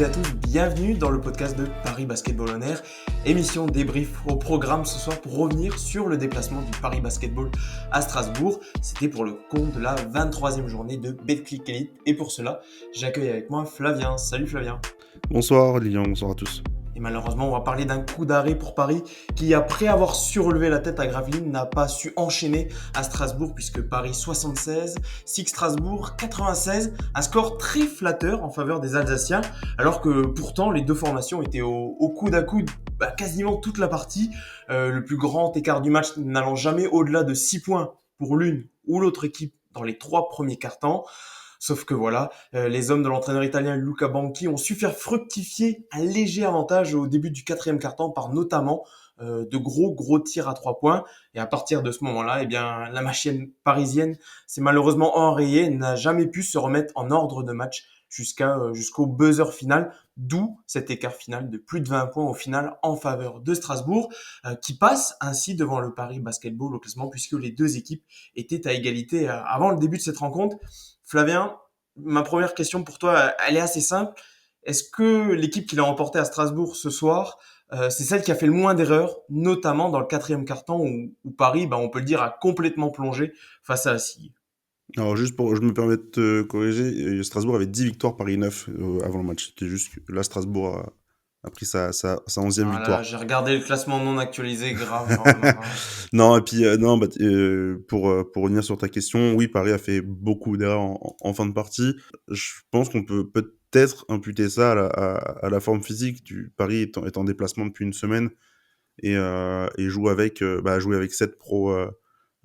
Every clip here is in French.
et à tous, bienvenue dans le podcast de Paris Basketball On Air, émission débrief au programme ce soir pour revenir sur le déplacement du Paris Basketball à Strasbourg. C'était pour le compte de la 23e journée de Betclic Elite et pour cela, j'accueille avec moi Flavien. Salut Flavien. Bonsoir Lilian, bonsoir à tous. Et malheureusement, on va parler d'un coup d'arrêt pour Paris qui, après avoir surlevé la tête à Gravelines, n'a pas su enchaîner à Strasbourg puisque Paris 76, Six Strasbourg 96, un score très flatteur en faveur des Alsaciens, alors que pourtant les deux formations étaient au coude à coude quasiment toute la partie, le plus grand écart du match n'allant jamais au-delà de 6 points pour l'une ou l'autre équipe dans les 3 premiers quarts-temps. Sauf que voilà, les hommes de l'entraîneur italien Luca Banchi ont su faire fructifier un léger avantage au début du quatrième quart-temps par notamment de gros tirs à 3 points. Et à partir de ce moment-là, eh bien, la machine parisienne s'est malheureusement enrayée et n'a jamais pu se remettre en ordre de match jusqu'au buzzer final, d'où cet écart final de plus de 20 points au final en faveur de Strasbourg, qui passe ainsi devant le Paris Basketball au classement puisque les deux équipes étaient à égalité avant le début de cette rencontre. Flavien, ma première question pour toi, elle est assez simple. Est-ce que l'équipe qui l'a remporté à Strasbourg ce soir, c'est celle qui a fait le moins d'erreurs, notamment dans le quatrième quart-temps où Paris, on peut le dire, a complètement plongé face à la scie? Alors juste pour, je me permets de te corriger, Strasbourg avait 10 victoires, Paris 9 avant le match. C'était juste que là, Strasbourg a pris sa 11e Ah là là, victoire. j'ai regardé le classement non actualisé, grave. Oh là là. Non, et puis non, pour revenir sur ta question, oui, Paris a fait beaucoup d'erreurs en fin de partie. Je pense qu'on peut peut-être imputer ça à la forme physique. Paris est en déplacement depuis une semaine et jouer avec 7 pros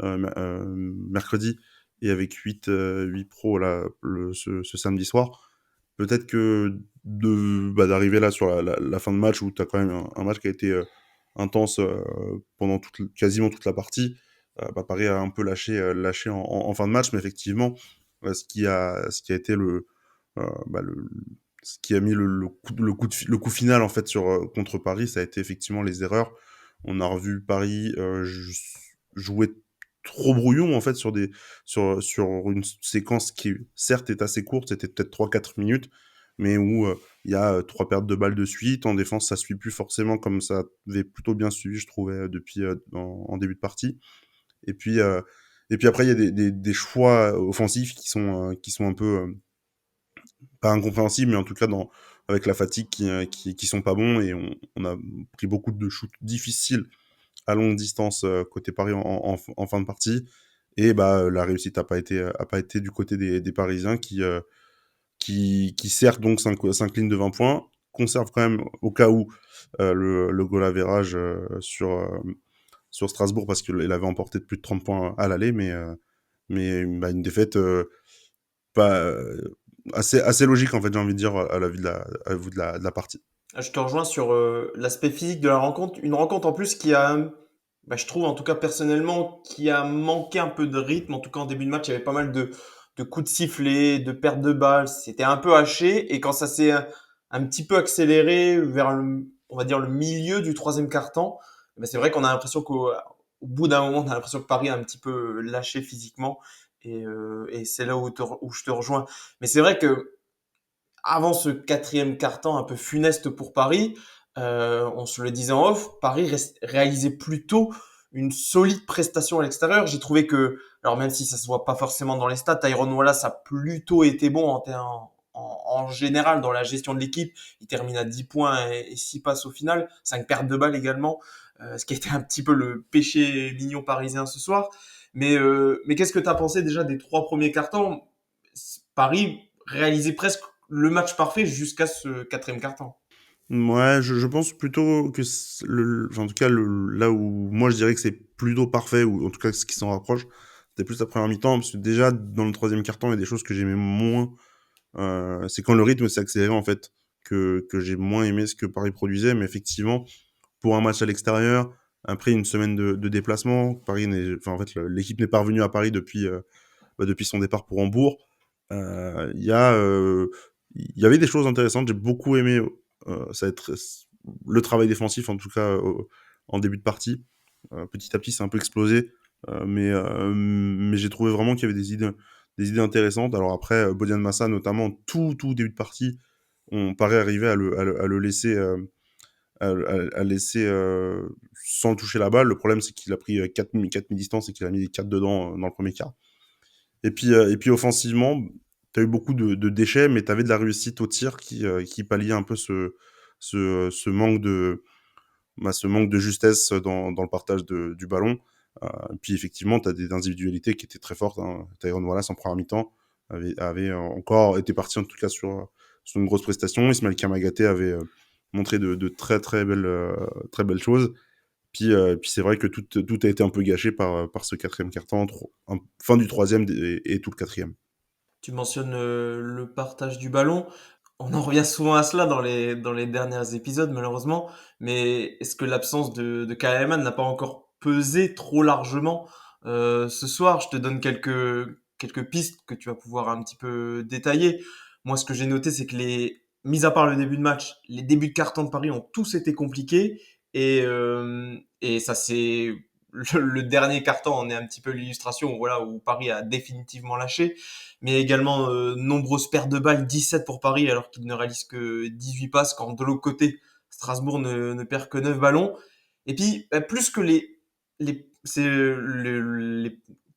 mercredi et avec 8 pros là, ce samedi soir. Peut-être que d'arriver là sur la fin de match où tu as quand même un match qui a été intense pendant quasiment toute la partie, Paris a un peu lâché en fin de match, mais effectivement, ce qui a été ce qui a mis le coup final en fait contre Paris, ça a été effectivement les erreurs. On a revu Paris jouer trop brouillon en fait sur une séquence qui certes est assez courte, c'était peut-être 3-4 minutes, mais où il y a 3 pertes de balles de suite. En défense, ça suit plus forcément comme ça avait plutôt bien suivi, je trouvais, depuis en début de partie. Et puis, euh, et puis après, il y a des choix offensifs qui sont un peu pas incompréhensibles, mais en tout cas avec la fatigue qui sont pas bons, et on a pris beaucoup de shoots difficiles à longue distance côté Paris en fin de partie. Et la réussite a pas été du côté des Parisiens qui certes donc s'inclinent de 20 points, conserve quand même au cas où le goal average sur Strasbourg, parce qu'il avait emporté de plus de 30 points à l'aller, mais une défaite pas assez logique en fait, j'ai envie de dire, à la vue de la partie. Je te rejoins sur l'aspect physique de la rencontre. Une rencontre en plus qui a, je trouve en tout cas personnellement, qui a manqué un peu de rythme. En tout cas en début de match, il y avait pas mal de coups de sifflet, de pertes de balles. C'était un peu haché. Et quand ça s'est un petit peu accéléré vers on va dire le milieu du troisième quart-temps, c'est vrai qu'on a l'impression qu'au bout d'un moment, on a l'impression que Paris a un petit peu lâché physiquement. Et c'est là où je te rejoins. Mais c'est vrai que avant ce quatrième quart-temps un peu funeste pour Paris, on se le disait en off, Paris réalisait plutôt une solide prestation à l'extérieur. J'ai trouvé que, alors même si ça se voit pas forcément dans les stats, Tyrone Wallace a plutôt été bon en général dans la gestion de l'équipe. Il termine à 10 points et 6 passes au final, 5 pertes de balles également, ce qui a été un petit peu le péché mignon parisien ce soir. Mais qu'est-ce que tu as pensé déjà des 3 premiers quart-temps? Paris réalisait presque le match parfait jusqu'à ce quatrième quart-temps. Ouais, je pense plutôt que enfin, en tout cas là où moi je dirais que c'est plutôt parfait, ou en tout cas ce qui s'en rapproche, c'était plus la première mi-temps, parce que déjà dans le troisième quart-temps il y a des choses que j'aimais moins. C'est quand le rythme s'est accéléré en fait que j'ai moins aimé ce que Paris produisait, mais effectivement pour un match à l'extérieur, après une semaine de déplacement, enfin en fait l'équipe n'est pas revenue à Paris depuis son départ pour Hambourg. Il y a il y avait des choses intéressantes. J'ai beaucoup aimé ça va être le travail défensif, en tout cas en début de partie. Petit à petit, c'est un peu explosé, mais j'ai trouvé vraiment qu'il y avait des idées intéressantes. Alors après, Bodian Massa, notamment, tout début de partie, Paris arrivait à le laisser, à laisser sans toucher la balle. Le problème, c'est qu'il a pris 4 mi-distance et qu'il a mis les 4 dedans dans le premier quart. Et puis offensivement, tu as eu beaucoup de déchets, mais tu avais de la réussite au tir qui palliait un peu ce manque ce manque de justesse dans le partage du ballon. Puis effectivement, tu as des individualités qui étaient très fortes. Hein. Tyrone Wallace en première mi-temps avait encore été parti en tout cas sur une grosse prestation. Ismaël Kamagaté avait montré de très belles choses. Puis c'est vrai que tout a été un peu gâché par ce quatrième quart-temps, fin du troisième et tout le quatrième. Tu mentionnes le partage du ballon. On en revient souvent à cela dans les derniers épisodes, malheureusement. Mais est-ce que l'absence de Kyle Allman n'a pas encore pesé trop largement ce soir? Je te donne quelques pistes que tu vas pouvoir un petit peu détailler. Moi, ce que j'ai noté, c'est que mis à part le début de match, les débuts de carton de Paris ont tous été compliqués. Et ça, c'est le dernier carton en est un petit peu l'illustration, voilà, où Paris a définitivement lâché, mais également nombreuses pertes de balles, 17 pour Paris alors qu'il ne réalise que 18 passes, quand de l'autre côté, Strasbourg ne perd que 9 ballons. Et puis, plus que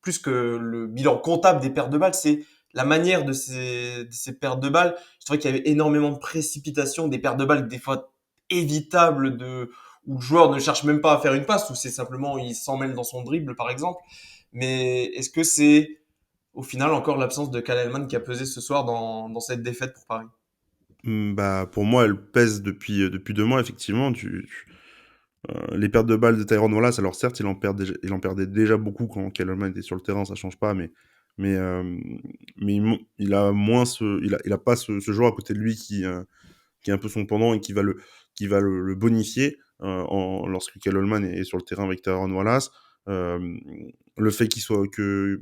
plus que le bilan comptable des pertes de balles, c'est la manière de ces pertes de balles. Je trouvais qu'il y avait énormément de précipitation, des pertes de balles des fois évitables, où le joueur ne cherche même pas à faire une passe, ou c'est simplement il s'emmène dans son dribble par exemple. Mais est-ce que c'est au final encore l'absence de Kyle Elman qui a pesé ce soir dans cette défaite pour Paris? Bah, pour moi, elle pèse depuis 2 mois, effectivement. Les pertes de balles de Tyrone Wallace, alors certes, il en perdait déjà beaucoup quand Kellerman était sur le terrain, ça change pas, mais, euh, mais il a moins il a pas ce joueur à côté de lui qui est un peu son pendant et qui va le bonifier lorsque Kellerman est sur le terrain avec Tyrone Wallace. Euh, le fait que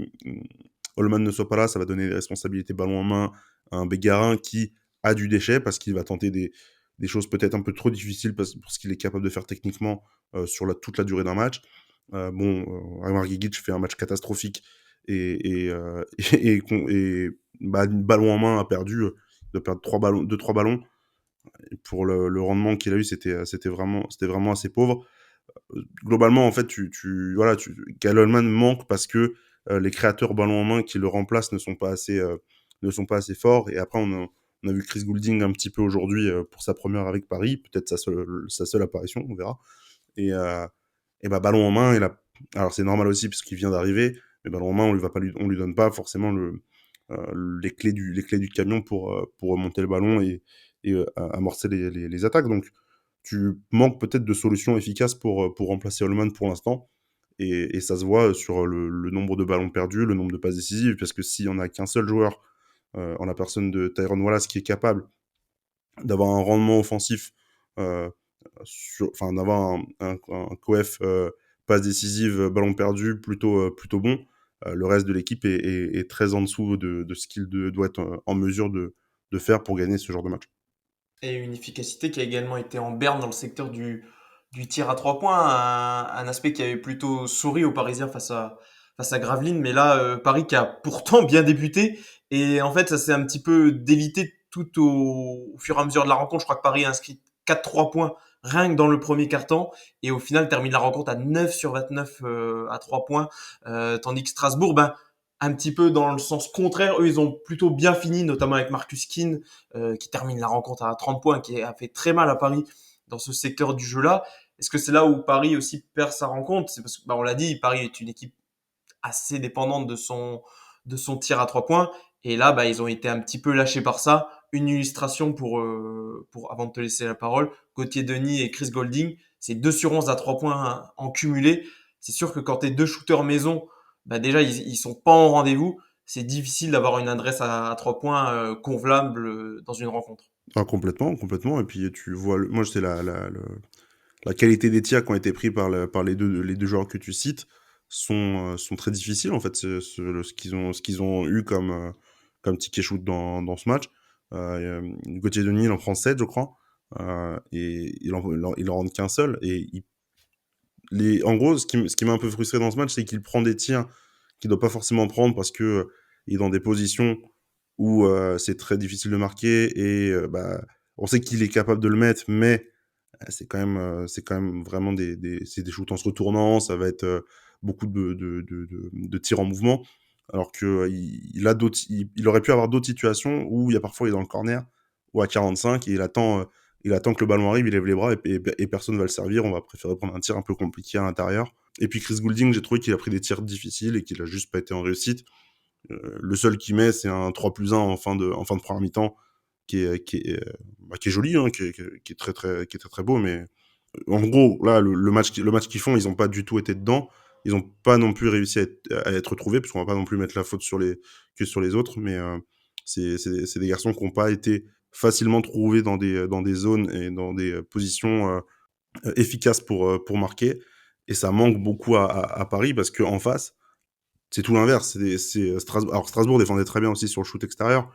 Holman ne soit pas là, ça va donner des responsabilités ballon en main à un Bégarin qui a du déchet parce qu'il va tenter des choses peut-être un peu trop difficiles pour ce qu'il est capable de faire techniquement sur toute la durée d'un match. Aymar Gigic fait un match catastrophique et ballon en main a perdu. Il doit perdre 2-3 ballons. Et pour le rendement qu'il a eu, c'était vraiment assez pauvre. Globalement, en fait, Kyle Holman manque parce que les créateurs ballon en main qui le remplacent ne sont pas assez forts. Et après, on a vu Chris Goulding un petit peu aujourd'hui pour sa première avec Paris, peut-être sa seule apparition, on verra. Et, euh, et bah, ballon en main, alors c'est normal aussi parce qu'il vient d'arriver, mais ballon en main, on lui donne pas forcément les clés du camion pour remonter le ballon et amorcer les attaques. Donc, tu manques peut-être de solutions efficaces pour remplacer Holman pour l'instant. Et ça se voit sur le nombre de ballons perdus, le nombre de passes décisives, parce que s'il n'y en a qu'un seul joueur, en la personne de Tyrone Wallace, qui est capable d'avoir un rendement offensif, euh, d'avoir un coef passe décisive, ballon perdu plutôt bon, le reste de l'équipe est très en dessous de ce qu'il doit être en mesure de faire pour gagner ce genre de match. Et une efficacité qui a également été en berne dans le secteur du tir à 3 points, un aspect qui avait plutôt souri aux Parisiens face à Gravelines, mais là, Paris qui a pourtant bien débuté, et en fait, ça s'est un petit peu délité tout au fur et à mesure de la rencontre. Je crois que Paris a inscrit 4 3 points rien que dans le premier quart-temps, et au final termine la rencontre à 9 sur 29 à 3 points, tandis que Strasbourg, ben, un petit peu dans le sens contraire, eux ils ont plutôt bien fini, notamment avec Marcus Keane, qui termine la rencontre à 30 points, qui a fait très mal à Paris dans ce secteur du jeu-là. Est-ce que c'est là où Paris aussi perd sa rencontre? C'est parce que, bah, on l'a dit, Paris est une équipe assez dépendante de son tir à 3 points. Et là, bah, ils ont été un petit peu lâchés par ça. Une illustration avant de te laisser la parole, Gauthier Denis et Chris Golding, c'est 2 sur 11 à 3 points en cumulé. C'est sûr que quand tu es deux shooters maison, bah déjà, ils sont pas en rendez-vous. C'est difficile d'avoir une adresse à 3 points convenable dans une rencontre. Ah, complètement, complètement. Et puis tu vois, moi c'est la qualité des tirs qui ont été pris par les deux joueurs que tu cites sont très difficiles en fait. Ce qu'ils ont eu comme ticket shoot dans ce match. Gauthier Denis il en prend 7 je crois. Et il en rentre qu'un seul. En gros, ce qui m'a un peu frustré dans ce match, c'est qu'il prend des tirs qu'il doit pas forcément prendre parce que il est dans des positions où c'est très difficile de marquer et On sait qu'il est capable de le mettre, mais c'est quand même vraiment c'est des shoots en se retournant, ça va être beaucoup de tirs en mouvement, alors que il a d'autres, il aurait pu avoir d'autres situations où il y a parfois il est dans le corner ou à 45 et il attend que le ballon arrive, il lève les bras et personne va le servir, on va préférer prendre un tir un peu compliqué à l'intérieur. Et puis Chris Goulding, j'ai trouvé qu'il a pris des tirs difficiles et qu'il a juste pas été en réussite. Le seul qu'il met, c'est un 3+1 en fin de première mi-temps, qui est joli, hein, qui est qui est très très beau, mais en gros, là, le match qu'ils font, ils n'ont pas du tout été dedans. Ils n'ont pas non plus réussi à être trouvés, parce qu'on va pas non plus mettre la faute que sur les autres, mais c'est des garçons qui n'ont pas été facilement trouvés dans des zones et dans des positions efficaces pour marquer. Et ça manque beaucoup à Paris, parce qu'en face, c'est tout l'inverse. C'est Strasbourg. Alors Strasbourg défendait très bien aussi sur le shoot extérieur,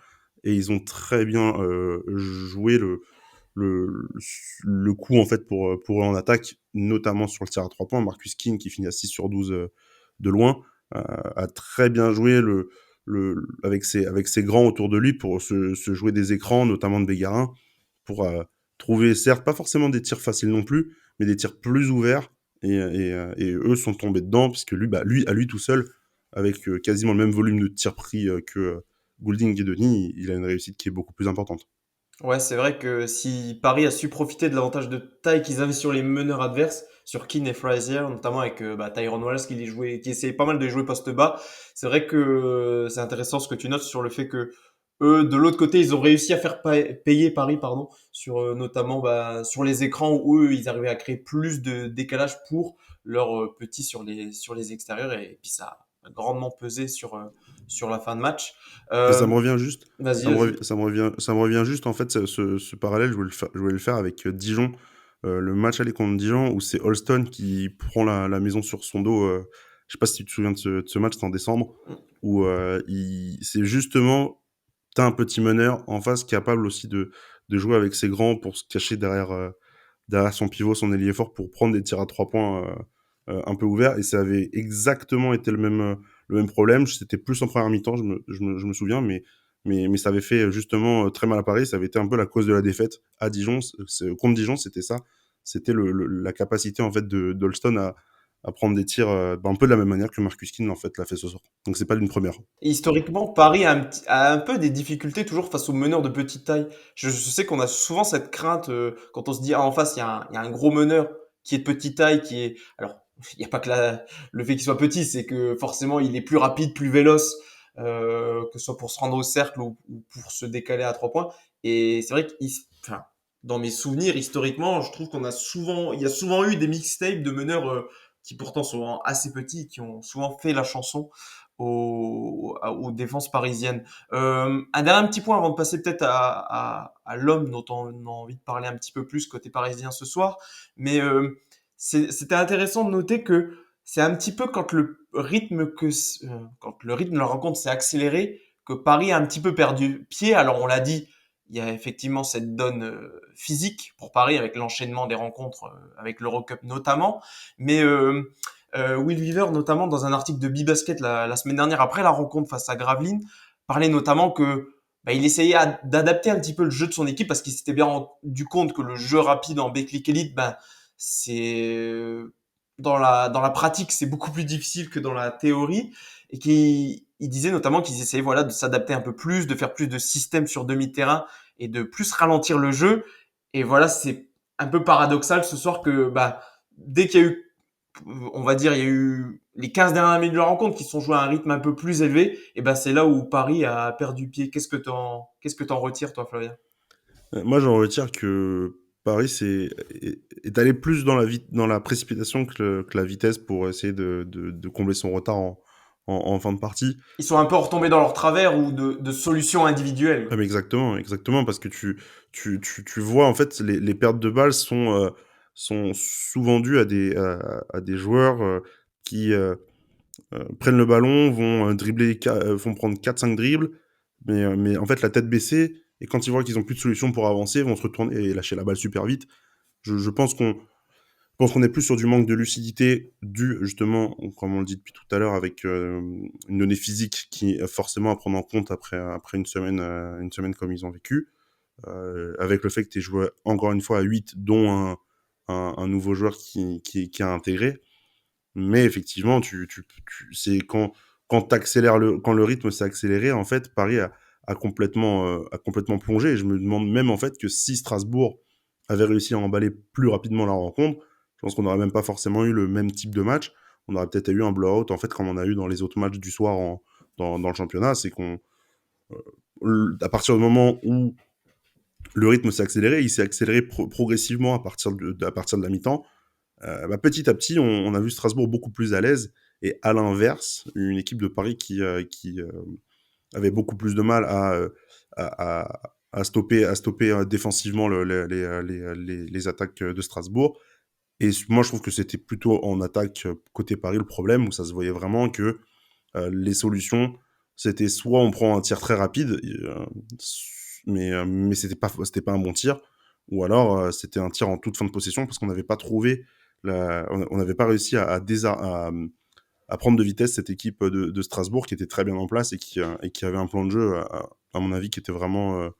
et ils ont très bien joué le, le coup en fait pour eux en attaque, notamment sur le tir à 3 points. Marcus King, qui finit à 6 sur 12 de loin, a très bien joué avec ses grands autour de lui pour se jouer des écrans, notamment de Bégarin, pour trouver, certes, pas forcément des tirs faciles non plus, mais des tirs plus ouverts. Et eux sont tombés dedans, puisque lui, à lui tout seul, avec quasiment le même volume de tirs pris que Goulding et Denis, il a une réussite qui est beaucoup plus importante. Ouais, c'est vrai que si Paris a su profiter de l'avantage de taille qu'ils avaient sur les meneurs adverses, sur Keane et Frazier, notamment avec Tyrone Wallace qui essayait pas mal de jouer poste bas, c'est vrai que c'est intéressant ce que tu notes sur le fait que eux, de l'autre côté, ils ont réussi à faire payer Paris, pardon, sur notamment sur les écrans où eux, ils arrivaient à créer plus de décalage pour leurs petits sur les extérieurs et puis ça a grandement pesé sur la fin de match. Et ça me Euh, revient juste, Vas-y, vas-y. ça me revient juste en fait ce parallèle, je voulais le faire avec Dijon, le match aller contre Dijon où c'est Holston qui prend la maison sur son dos. Je sais pas si tu te souviens de ce match, c'est en décembre, où c'est justement, t'as un petit meneur en face capable aussi de jouer avec ses grands pour se cacher derrière son pivot, son ailier fort, pour prendre des tirs à 3 points un peu ouverts. Et ça avait exactement été le même problème. C'était plus en première mi-temps, je me souviens, mais ça avait fait justement très mal à Paris. Ça avait été un peu la cause de la défaite à Dijon. Contre Dijon, c'était ça. C'était la capacité en fait d'Holston à prendre des tirs un peu de la même manière que Marcus King en fait l'a fait ce soir. Donc c'est pas d'une première. Historiquement, Paris a un peu des difficultés toujours face aux meneurs de petite taille. Je sais qu'on a souvent cette crainte quand on se dit ah, en face il y a un gros meneur qui est de petite taille, qui est alors il n'y a pas que le fait qu'il soit petit, c'est que forcément il est plus rapide, plus véloce, que ce soit pour se rendre au cercle ou pour se décaler à 3 points. Et c'est vrai que enfin, dans mes souvenirs historiquement, je trouve il y a souvent eu des mixtapes de meneurs qui pourtant sont assez petits, qui ont souvent fait la chanson aux défenses parisiennes. Un dernier petit point avant de passer peut-être à l'homme dont on a envie de parler un petit peu plus côté parisien ce soir. Mais c'était intéressant de noter que c'est un petit peu quand le rythme de la rencontre s'est accéléré que Paris a un petit peu perdu pied. Alors on l'a dit, il y a effectivement cette donne physique pour Paris avec l'enchaînement des rencontres avec l'Eurocup notamment, mais Will Weaver, notamment dans un article de B-Basket la semaine dernière après la rencontre face à Gravelines, parlait notamment que il essayait d'adapter un petit peu le jeu de son équipe parce qu'il s'était bien rendu compte que le jeu rapide en Betclic Elite, c'est dans la pratique, c'est beaucoup plus difficile que dans la théorie et il disait notamment qu'ils essayaient voilà de s'adapter un peu plus, de faire plus de systèmes sur demi-terrain et de plus ralentir le jeu. Et voilà, c'est un peu paradoxal ce soir que dès qu'il y a eu on va dire, il y a eu les 15 dernières minutes de la rencontre qui sont jouées à un rythme un peu plus élevé, et c'est là où Paris a perdu pied. Qu'est-ce que t'en retires, toi, Flavien? Moi, j'en retire que Paris est allé plus dans la précipitation que la vitesse pour essayer de combler son retard en fin de partie. Ils sont un peu retombés dans leur travers ou de solutions individuelles. Ah, mais exactement, exactement, parce que tu vois, en fait, les pertes de balles sont souvent dues à des joueurs qui prennent le ballon, vont dribbler, vont prendre 4-5 dribbles, mais en fait, la tête baissée, et quand ils voient qu'ils ont plus de solution pour avancer, vont se retourner et lâcher la balle super vite. Je pense qu'on est plus sur du manque de lucidité dû justement, comme on le dit depuis tout à l'heure, avec une donnée physique qui est forcément à prendre en compte après une semaine comme ils ont vécu. avec le fait que tu joué encore une fois à 8, dont un nouveau joueur qui a intégré. Mais effectivement, c'est quand le rythme s'est accéléré, en fait, Paris a complètement plongé. Et je me demande même en fait que si Strasbourg avait réussi à emballer plus rapidement la rencontre, je pense qu'on n'aurait même pas forcément eu le même type de match. On aurait peut-être eu un blowout, en fait, comme on a eu dans les autres matchs du soir dans le championnat. C'est à partir du moment où le rythme s'est accéléré, il s'est accéléré progressivement à partir de la mi-temps. Petit à petit, on a vu Strasbourg beaucoup plus à l'aise. Et à l'inverse, une équipe de Paris qui avait beaucoup plus de mal à stopper défensivement les attaques de Strasbourg. Et moi, je trouve que c'était plutôt en attaque côté Paris le problème, où ça se voyait vraiment que les solutions, c'était soit on prend un tir très rapide, mais c'était pas un bon tir, ou alors c'était un tir en toute fin de possession parce qu'on n'avait pas trouvé, on n'avait pas réussi à prendre de vitesse cette équipe de Strasbourg qui était très bien en place et qui avait un plan de jeu, à mon avis, qui était vraiment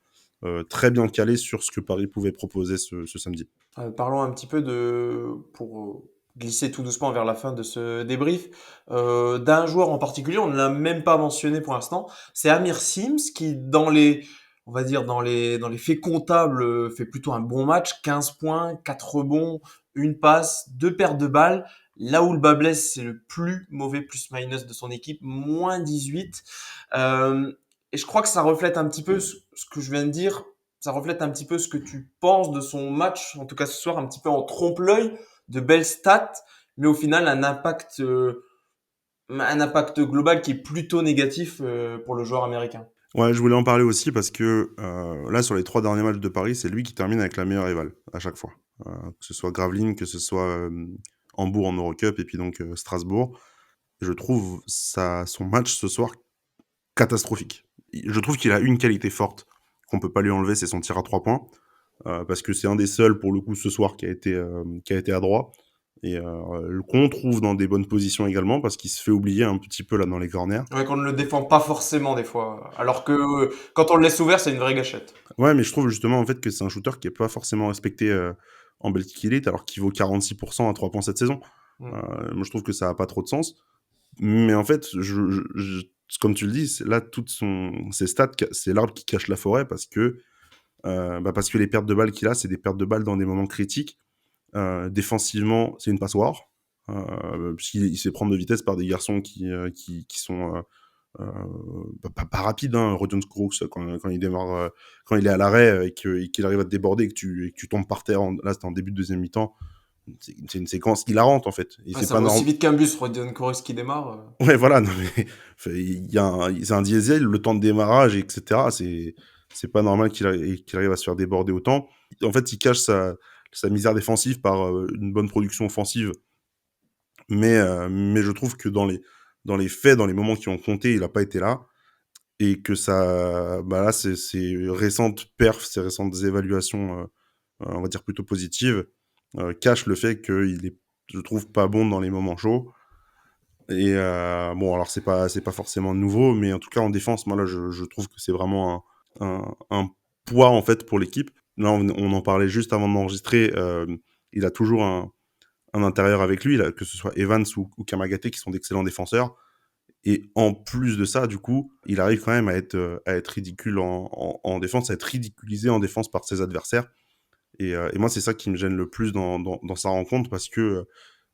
très bien calé sur ce que Paris pouvait proposer ce samedi. Parlons un petit peu pour glisser tout doucement vers la fin de ce débrief, d'un joueur en particulier, on ne l'a même pas mentionné pour l'instant, c'est Amir Sims qui on va dire dans les faits comptables, fait plutôt un bon match, 15 points, 4 rebonds, une passe, 2 pertes de balles. Là où le bas blesse, c'est le plus mauvais plus-minus de son équipe, moins 18. Euh, et je crois que ça reflète un petit peu ce que je viens de dire, ça reflète un petit peu ce que tu penses de son match, en tout cas ce soir, un petit peu en trompe-l'œil, de belles stats, mais au final un impact global qui est plutôt négatif pour le joueur américain. Ouais, je voulais en parler aussi parce que là, sur les 3 derniers matchs de Paris, c'est lui qui termine avec la meilleure éval à chaque fois. Que ce soit Gravelines, que ce soit Hambourg en Eurocup et puis donc Strasbourg. Je trouve son match ce soir catastrophique. Je trouve qu'il a une qualité forte qu'on peut pas lui enlever, c'est son tir à 3 points. Parce que c'est un des seuls, pour le coup, ce soir qui a été à droit. Et qu'on trouve dans des bonnes positions également, parce qu'il se fait oublier un petit peu là dans les corners. Ouais, qu'on ne le défend pas forcément des fois, alors que quand on le laisse ouvert, c'est une vraie gâchette. Ouais, mais je trouve justement en fait que c'est un shooter qui est pas forcément respecté en Belgique Elite, alors qu'il vaut 46% à 3 points cette saison. Mm. Moi, je trouve que ça a pas trop de sens. Mais en fait, comme tu le dis, là, ses stats, c'est l'arbre qui cache la forêt parce que les pertes de balles qu'il a, c'est des pertes de balles dans des moments critiques. Défensivement, c'est une passoire. Puisqu'il se fait prendre de vitesse par des garçons qui sont pas rapide, hein. Rodion Crooks, quand il démarre, quand il est à l'arrêt et qu'il arrive à te déborder et que tu tombes par terre, là c'était en début de deuxième mi-temps, c'est une séquence hilarante en fait. Et Ouais, c'est ça pas va aussi normal. vite qu'un bus, Rodion Chorus qui démarre. Ouais, voilà, non mais c'est un diesel, le temps de démarrage, etc. C'est pas normal qu'il arrive à se faire déborder autant. En fait, il cache sa misère défensive par une bonne production offensive. Mais je trouve que dans les faits, dans les moments qui ont compté, il a pas été là. Et que là, ces récentes perfs, ces récentes évaluations, on va dire plutôt positives, cachent le fait qu'il est, je trouve, pas bon dans les moments chauds. Et bon, alors c'est pas forcément nouveau, mais en tout cas en défense, moi là, je trouve que c'est vraiment un poids en fait pour l'équipe. Là, on en parlait juste avant d'enregistrer. Il a toujours un intérieur avec lui, là, que ce soit Evans ou Kamagaté, qui sont d'excellents défenseurs. Et en plus de ça, du coup, il arrive quand même à être ridicule en défense, à être ridiculisé en défense par ses adversaires. Et moi, c'est ça qui me gêne le plus dans sa rencontre, parce que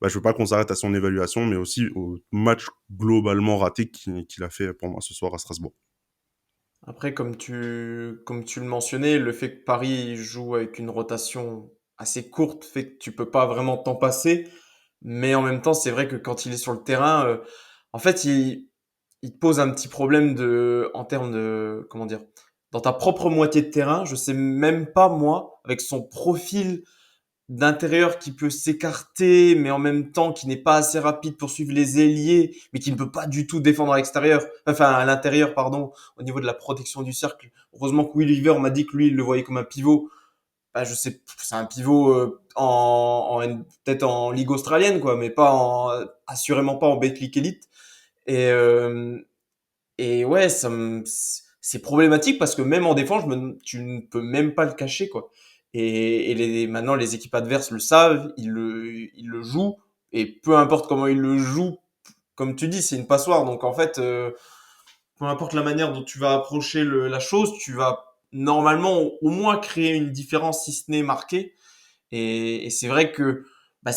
je veux pas qu'on s'arrête à son évaluation, mais aussi au match globalement raté qu'il a fait pour moi ce soir à Strasbourg. Après, comme tu le mentionnais, le fait que Paris joue avec une rotation assez courte fait que tu peux pas vraiment t'en passer. Mais en même temps, c'est vrai que quand il est sur le terrain, en fait, il te pose un petit problème en termes de, comment dire, dans ta propre moitié de terrain. Je sais même pas, moi, avec son profil d'intérieur qui peut s'écarter, mais en même temps qui n'est pas assez rapide pour suivre les ailiers, mais qui ne peut pas du tout défendre à l'extérieur, enfin à l'intérieur, pardon, au niveau de la protection du cercle. Heureusement que Will River m'a dit que lui, il le voyait comme un pivot. Bah, je sais, c'est un pivot peut-être en ligue australienne, quoi, mais assurément pas en Betclic Elite. Et, euh, et ouais, c'est problématique parce que même en défense, tu ne peux même pas le cacher, quoi. Maintenant, les équipes adverses le savent, ils le jouent, et peu importe comment ils le jouent, comme tu dis, c'est une passoire. Donc en fait, peu importe la manière dont tu vas approcher la chose, tu vas normalement au moins créer une différence, si ce n'est marquée. Et c'est vrai que, bah,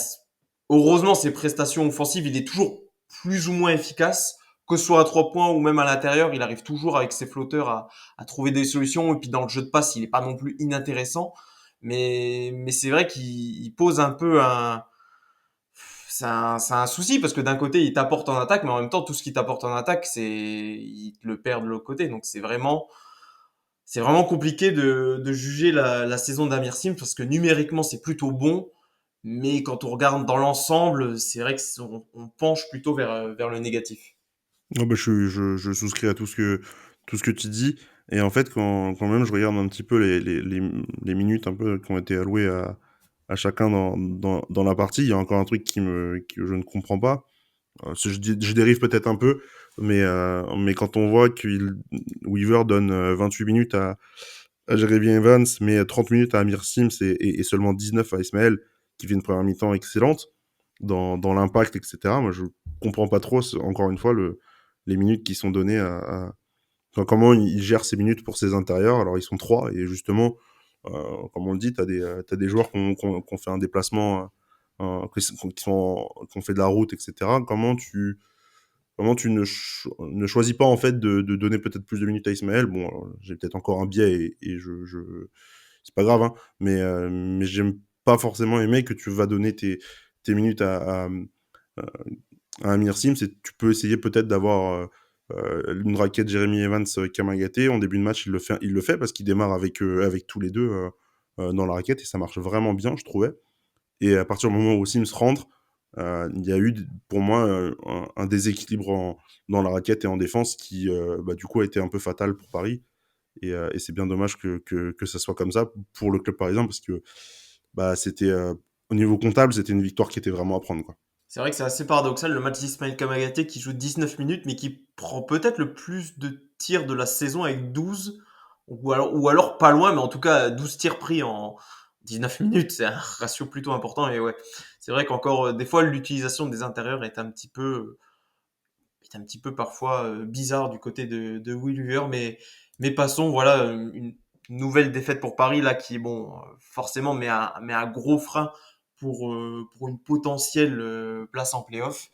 heureusement, ses prestations offensives, il est toujours plus ou moins efficace, que ce soit à 3 points ou même à l'intérieur. Il arrive toujours avec ses flotteurs à trouver des solutions. Et puis dans le jeu de passe, il est pas non plus inintéressant. Mais c'est vrai qu'il pose un peu c'est un souci parce que d'un côté, il t'apporte en attaque, mais en même temps, tout ce qu'il t'apporte en attaque, il te le perd de l'autre côté. Donc c'est vraiment compliqué de juger la saison d'Amir Sim parce que numériquement, c'est plutôt bon. Mais quand on regarde dans l'ensemble, c'est vrai on penche plutôt vers le négatif. Non, bah, je souscris à tout ce que tu dis. Et en fait, quand même je regarde un petit peu les minutes un peu qui ont été allouées à chacun dans la partie, il y a encore un truc que je ne comprends pas. Je dérive peut-être un peu, mais quand on voit que Weaver donne 28 minutes à Jeremy Evans, mais 30 minutes à Amir Sims et seulement 19 à Ismaël, qui fait une première mi-temps excellente dans l'impact, etc. Moi, je comprends pas trop, encore une fois, les minutes qui sont données enfin, comment il gère ses minutes pour ses intérieurs. Alors, ils sont trois, et justement, comme on le dit, t'as des joueurs qui ont fait un déplacement, qui ont fait de la route, etc. Comment tu ne choisis pas en fait de donner peut-être plus de minutes à Ismaël. Bon, j'ai peut-être encore un biais et c'est pas grave, hein, mais j'aime pas forcément aimer que tu vas donner tes minutes à Amir Sims, et tu peux essayer peut-être d'avoir une raquette Jeremy Evans Kamagaté. En début de match, il le fait parce qu'il démarre avec tous les deux dans la raquette, et ça marche vraiment bien, je trouvais. Et à partir du moment où Sims rentre, il y a eu pour moi un déséquilibre dans la raquette et en défense qui bah, du coup a été un peu fatal pour Paris. Et c'est bien dommage que ça soit comme ça pour le club parisien, parce que bah, c'était au niveau comptable, c'était une victoire qui était vraiment à prendre, quoi. C'est vrai que c'est assez paradoxal le match d'Ismaël Kamagaté qui joue 19 minutes mais qui prend peut-être le plus de tirs de la saison avec 12 ou alors pas loin mais en tout cas 12 tirs pris en 19 minutes, c'est un ratio plutôt important et ouais, c'est vrai qu'encore des fois l'utilisation des intérieurs est un petit peu parfois bizarre du côté de Will Weaver mais passons voilà une nouvelle défaite pour Paris là qui bon forcément met un gros frein pour une potentielle place en playoff.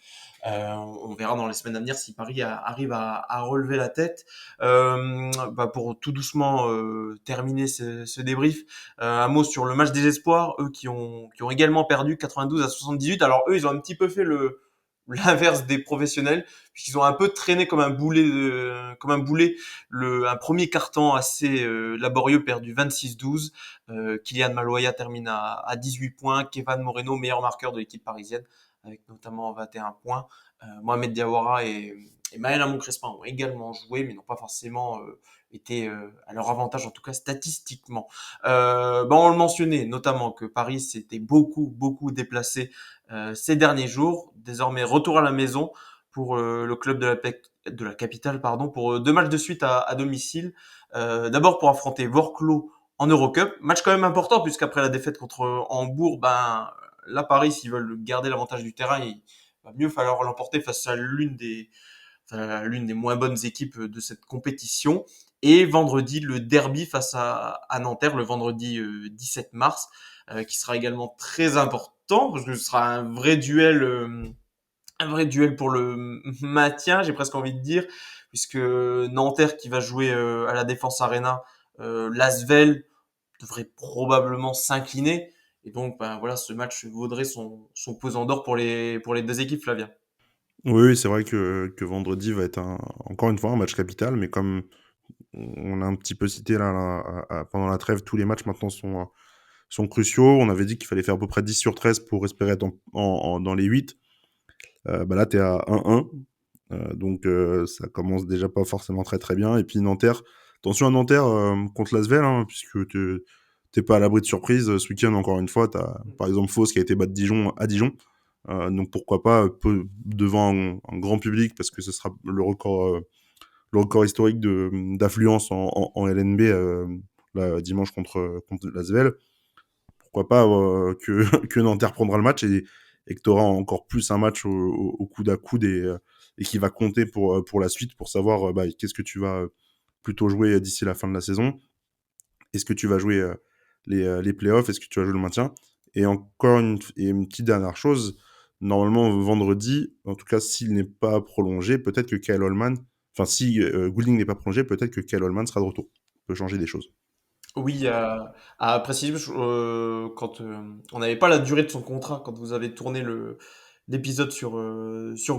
On verra dans les semaines à venir si Paris arrive à relever la tête. Pour tout doucement terminer ce débrief, un mot sur le match des espoirs, eux qui ont également perdu 92-78. Alors eux, ils ont un petit peu fait l'inverse des professionnels puisqu'ils ont un peu traîné comme un boulet un premier carton assez laborieux perdu 26-12. Kylian Maloya termine à 18 points, Kevin Moreno meilleur marqueur de l'équipe parisienne avec notamment 21 points. Mohamed Diawara et Maël Amon-Crespin ont également joué mais n'ont pas forcément été à leur avantage en tout cas statistiquement. On le mentionnait notamment que Paris s'était beaucoup déplacé ces derniers jours. Désormais, retour à la maison pour le club de la capitale, pardon, pour 2 matchs de suite à domicile. D'abord pour affronter Vorklo en Eurocup, match quand même important puisqu'après la défaite contre Hambourg, ben là Paris, s'ils veulent garder l'avantage du terrain, il va mieux falloir l'emporter face à l'une des moins bonnes équipes de cette compétition. Et vendredi, le derby face à Nanterre, le vendredi 17 mars, qui sera également très important, parce que ce sera un vrai duel pour le maintien, j'ai presque envie de dire, puisque Nanterre qui va jouer à la Défense Arena, l'Asvel devrait probablement s'incliner. Et donc, ben, voilà, ce match vaudrait son pesant d'or pour les deux équipes, Flavien. Oui, c'est vrai que vendredi va être encore une fois un match capital, mais comme on a un petit peu cité pendant la trêve, tous les matchs maintenant sont cruciaux. On avait dit qu'il fallait faire à peu près 10 sur 13 pour espérer être dans les 8. Bah là, tu es à 1-1. Donc ça commence déjà pas forcément très très bien. Et puis Nanterre, attention à Nanterre contre l'Asvel, hein, puisque t'es pas à l'abri de surprise. Ce week-end, encore une fois, t'as par exemple Fos qui a été battu Dijon à Dijon. Donc pourquoi pas devant un grand public, parce que ce sera le record le record historique d'affluence en LNB là, dimanche contre l'Asvel. Pourquoi pas que Nanterre prendra le match et que tu auras encore plus un match au coude à coude et qui va compter pour la suite, pour savoir bah, qu'est-ce que tu vas plutôt jouer d'ici la fin de la saison. Est-ce que tu vas jouer les playoffs? Est-ce que tu vas jouer le maintien? Et encore une petite dernière chose, normalement vendredi, en tout cas s'il n'est pas prolongé, peut-être que Kyle Holman, enfin si Goulding n'est pas prolongé, peut-être que Kyle Holman sera de retour. Ça peut changer des choses. Oui, à préciser, quand on n'avait pas la durée de son contrat, quand vous avez tourné l'épisode sur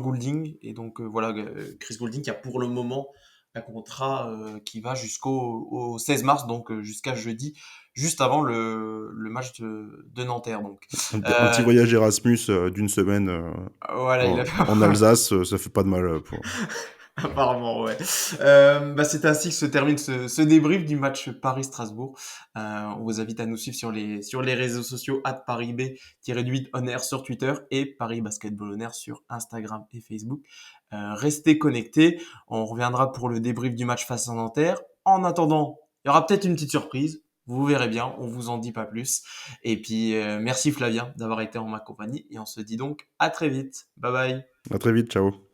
Goulding, et donc voilà, Chris Goulding qui a pour le moment un contrat qui va au 16 mars, donc jusqu'à jeudi, juste avant le match de Nanterre. Donc Un petit euh, voyage Erasmus d'une semaine voilà, il a en Alsace, ça fait pas de mal pour. apparemment, ouais. C'est ainsi que se termine ce débrief du match Paris-Strasbourg. On vous invite à nous suivre sur les réseaux sociaux @ParisB-8 sur Twitter et Paris Basketball On Air sur Instagram et Facebook. Restez connectés. On reviendra pour le débrief du match face à Nanterre. En attendant, il y aura peut-être une petite surprise. Vous verrez bien, on vous en dit pas plus. Et puis, merci Flavien d'avoir été en ma compagnie et on se dit donc à très vite. Bye bye. À très vite, ciao.